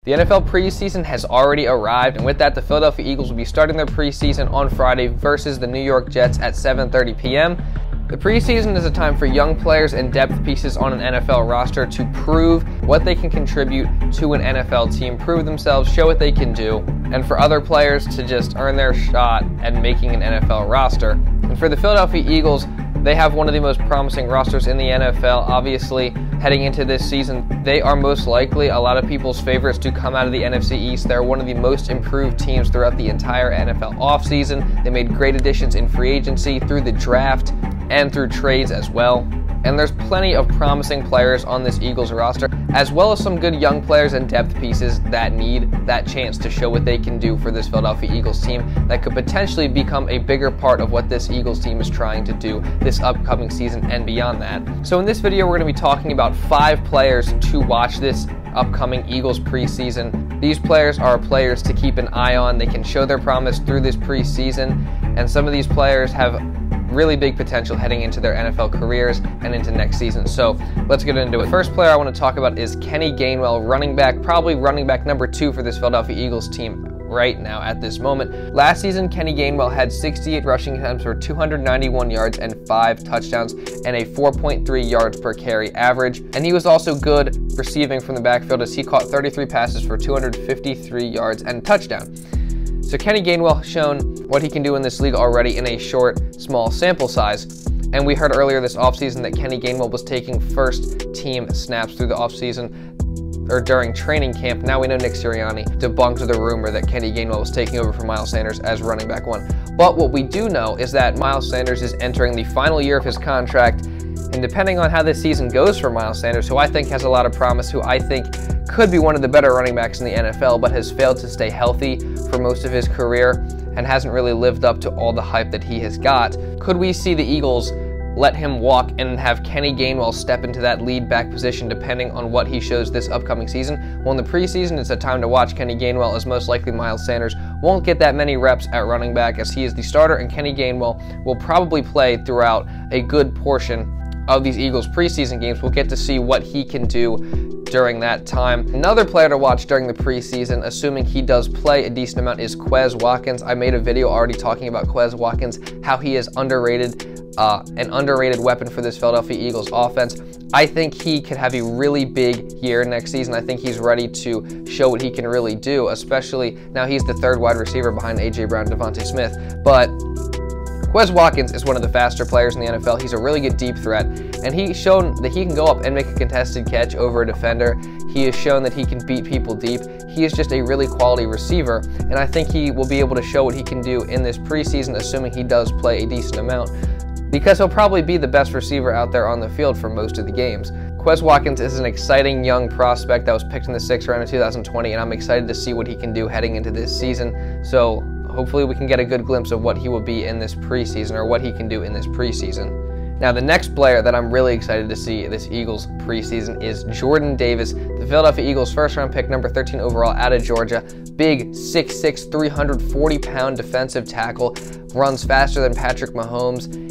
The NFL preseason has already arrived, and with that, the Philadelphia Eagles will be starting their preseason on Friday versus the New York Jets at 7:30 p.m. The preseason is a time for young players and depth pieces on an NFL roster to prove what they can contribute to an NFL team, prove themselves, show what they can do, and for other players to just earn their shot at making an NFL roster. And for the Philadelphia Eagles, they have one of the most promising rosters in the NFL. Obviously, heading into this season, they are most likely a lot of people's favorites to come out of the NFC East. They're one of the most improved teams throughout the entire NFL offseason. They made great additions in free agency, through the draft, and through trades as well. And there's plenty of promising players on this Eagles roster, as well as some good young players and depth pieces that need that chance to show what they can do for this Philadelphia Eagles team that could potentially become a bigger part of what this Eagles team is trying to do this upcoming season and beyond that. So in this video, we're going to be talking about 5 players to watch this upcoming Eagles preseason. These players are players to keep an eye on. They can show their promise through this preseason, and some of these players have really big potential heading into their NFL careers and into next season. So let's get into it. The first player I want to talk about is Kenneth Gainwell, running back, probably running back number 2 for this Philadelphia Eagles team right now at this moment. Last season, Kenneth Gainwell had 68 rushing attempts for 291 yards and 5 touchdowns and a 4.3 yards per carry average. And he was also good receiving from the backfield as he caught 33 passes for 253 yards and a touchdown. So Kenneth Gainwell has shown what he can do in this league already in a short, small sample size. And we heard earlier this offseason that Kenneth Gainwell was taking first team snaps through the offseason or during training camp. Now we know Nick Sirianni debunked the rumor that Kenneth Gainwell was taking over for Miles Sanders as running back 1. But what we do know is that Miles Sanders is entering the final year of his contract. And depending on how this season goes for Miles Sanders, who I think has a lot of promise, who I think could be one of the better running backs in the NFL, but has failed to stay healthy for most of his career and hasn't really lived up to all the hype that he has got. Could we see the Eagles let him walk and have Kenneth Gainwell step into that lead back position depending on what he shows this upcoming season? Well, in the preseason, it's a time to watch Kenneth Gainwell, as most likely Miles Sanders won't get that many reps at running back as he is the starter, and Kenneth Gainwell will probably play throughout a good portion of these Eagles preseason games. We'll get to see what he can do during that time. Another player to watch during the preseason, assuming he does play a decent amount, is Quez Watkins. I made a video already talking about Quez Watkins, how he is underrated, an underrated weapon for this Philadelphia Eagles offense. I think he could have a really big year next season. I think he's ready to show what he can really do, especially now he's the 3rd wide receiver behind A.J. Brown and Devontae Smith. But Quez Watkins is one of the faster players in the NFL. He's a really good deep threat, and he's shown that he can go up and make a contested catch over a defender. He has shown that he can beat people deep. He is just a really quality receiver, and I think he will be able to show what he can do in this preseason, assuming he does play a decent amount, because he'll probably be the best receiver out there on the field for most of the games. Quez Watkins is an exciting young prospect that was picked in the 6th round of 2020, and I'm excited to see what he can do heading into this season. So hopefully we can get a good glimpse of what he will be in this preseason, or what he can do in this preseason. Now, the next player that I'm really excited to see this Eagles preseason is Jordan Davis, the Philadelphia Eagles 1st round pick, number 13 overall out of Georgia. Big 6'6", 340-pound defensive tackle, runs faster than Patrick Mahomes.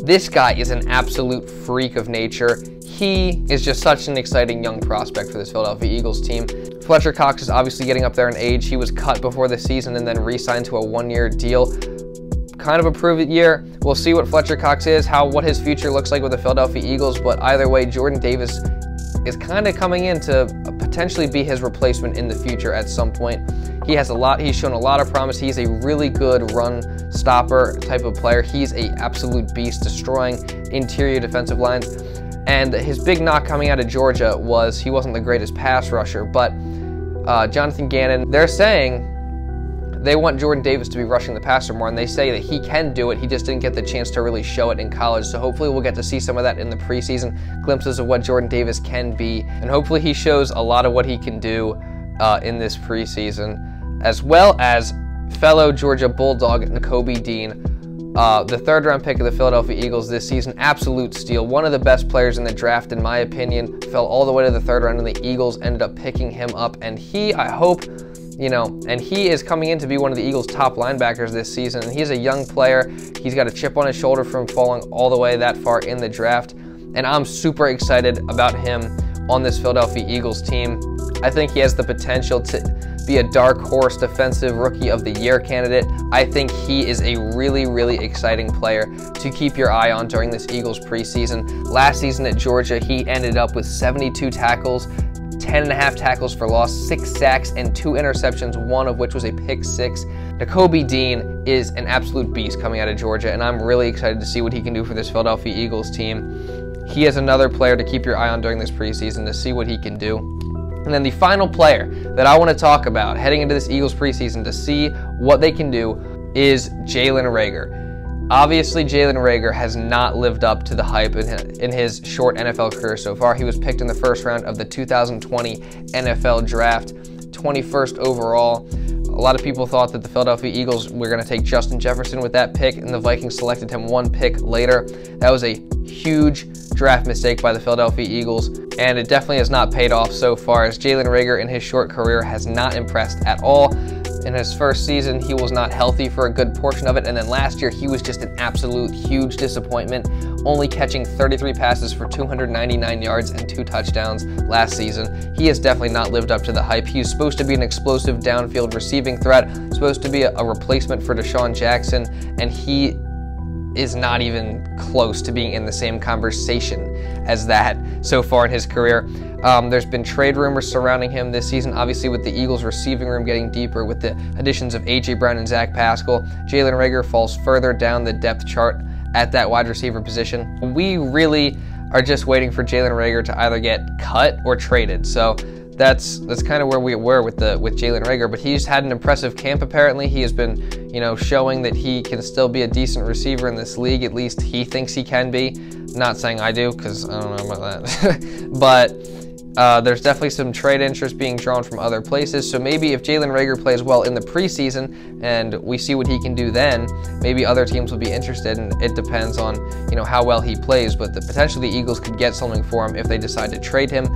This guy is an absolute freak of nature. He is just such an exciting young prospect for this Philadelphia Eagles team. Fletcher Cox is obviously getting up there in age. He was cut before the season and then re-signed to a 1-year deal. Kind of a prove-it year. We'll see what Fletcher Cox is, what his future looks like with the Philadelphia Eagles, but either way, Jordan Davis is kind of coming in to potentially be his replacement in the future at some point. He's shown a lot of promise. He's a really good run stopper type of player. He's an absolute beast, destroying interior defensive lines. And his big knock coming out of Georgia was he wasn't the greatest pass rusher, but Jonathan Gannon, they're saying they want Jordan Davis to be rushing the passer more, and they say that he can do it. He just didn't get the chance to really show it in college, so hopefully we'll get to see some of that in the preseason, glimpses of what Jordan Davis can be, and hopefully he shows a lot of what he can do in this preseason, as well as fellow Georgia Bulldog Nakobe Dean, the 3rd round pick of the Philadelphia Eagles this season. Absolute steal, one of the best players in the draft in my opinion. Fell all the way to the 3rd round, and the Eagles ended up picking him up, and I hope, and he is coming in to be one of the Eagles' top linebackers this season, and he's a young player. He's got a chip on his shoulder from falling all the way that far in the draft, and I'm super excited about him on this Philadelphia Eagles team. I think he has the potential to be a dark horse defensive rookie of the year candidate. I think he is a really, really exciting player to keep your eye on during this Eagles preseason. Last season at Georgia, he ended up with 72 tackles, 10.5 tackles for loss, 6 sacks, and 2 interceptions, one of which was a pick 6. Nakobe Dean is an absolute beast coming out of Georgia, and I'm really excited to see what he can do for this Philadelphia Eagles team. He is another player to keep your eye on during this preseason to see what he can do. And then the final player that I want to talk about heading into this Eagles preseason to see what they can do is Jalen Reagor. Obviously, Jalen Reagor has not lived up to the hype in his short NFL career so far. He was picked in the first round of the 2020 NFL Draft, 21st overall. A lot of people thought that the Philadelphia Eagles were going to take Justin Jefferson with that pick, and the Vikings selected him 1 pick later. That was a huge draft mistake by the Philadelphia Eagles, and it definitely has not paid off so far, as Jalen Reagor in his short career has not impressed at all. In his first season, he was not healthy for a good portion of it, and then last year, he was just an absolute huge disappointment, only catching 33 passes for 299 yards and 2 touchdowns last season. He has definitely not lived up to the hype. He's supposed to be an explosive downfield receiving threat, supposed to be a replacement for Deshaun Jackson, and he is not even close to being in the same conversation as that so far in his career. There's been trade rumors surrounding him this season, obviously with the Eagles receiving room getting deeper with the additions of A.J. Brown and Zach Pascal. Jalen Reagor falls further down the depth chart at that wide receiver position. We really are just waiting for Jalen Reagor to either get cut or traded. So that's kind of where we were with Jalen Reagor, but he's had an impressive camp apparently. He has been, showing that he can still be a decent receiver in this league. At least he thinks he can be. Not saying I do, because I don't know about that. But there's definitely some trade interest being drawn from other places. So maybe if Jalen Reagor plays well in the preseason and we see what he can do then, maybe other teams will be interested, and it depends on, how well he plays. But potentially the Eagles could get something for him if they decide to trade him.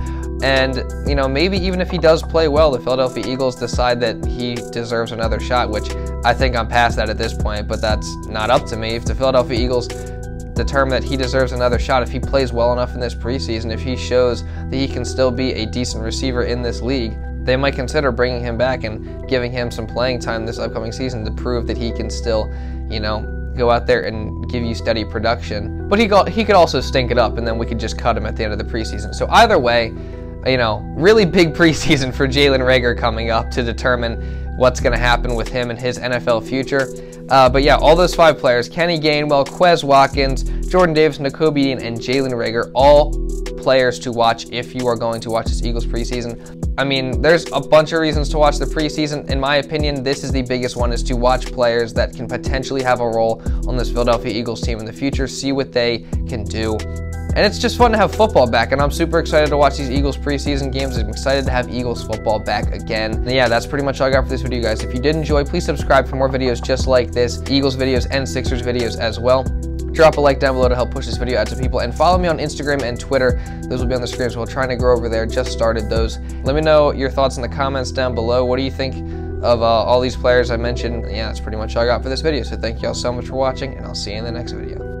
And, maybe even if he does play well, the Philadelphia Eagles decide that he deserves another shot, which I think I'm past that at this point, but that's not up to me. If the Philadelphia Eagles determine that he deserves another shot, if he plays well enough in this preseason, if he shows that he can still be a decent receiver in this league, they might consider bringing him back and giving him some playing time this upcoming season to prove that he can still, go out there and give you steady production. But he could also stink it up, and then we could just cut him at the end of the preseason. So either way, really big preseason for Jalen Reagor coming up to determine what's going to happen with him and his NFL future. But yeah, all those 5 players, Kenneth Gainwell, Quez Watkins, Jordan Davis, Nakobe Dean, and Jalen Reagor, all players to watch if you are going to watch this Eagles preseason. I mean, there's a bunch of reasons to watch the preseason. In my opinion, this is the biggest one, is to watch players that can potentially have a role on this Philadelphia Eagles team in the future, see what they can do. And it's just fun to have football back, and I'm super excited to watch these Eagles preseason games. I'm excited to have Eagles football back again. And yeah, that's pretty much all I got for this video, guys. If you did enjoy, please subscribe for more videos just like this, Eagles videos and Sixers videos as well. Drop a like down below to help push this video out to people, and follow me on Instagram and Twitter. Those will be on the screen as well. Trying to grow over there. Just started those. Let me know your thoughts in the comments down below. What do you think of all these players I mentioned? Yeah, that's pretty much all I got for this video. So thank you all so much for watching, and I'll see you in the next video.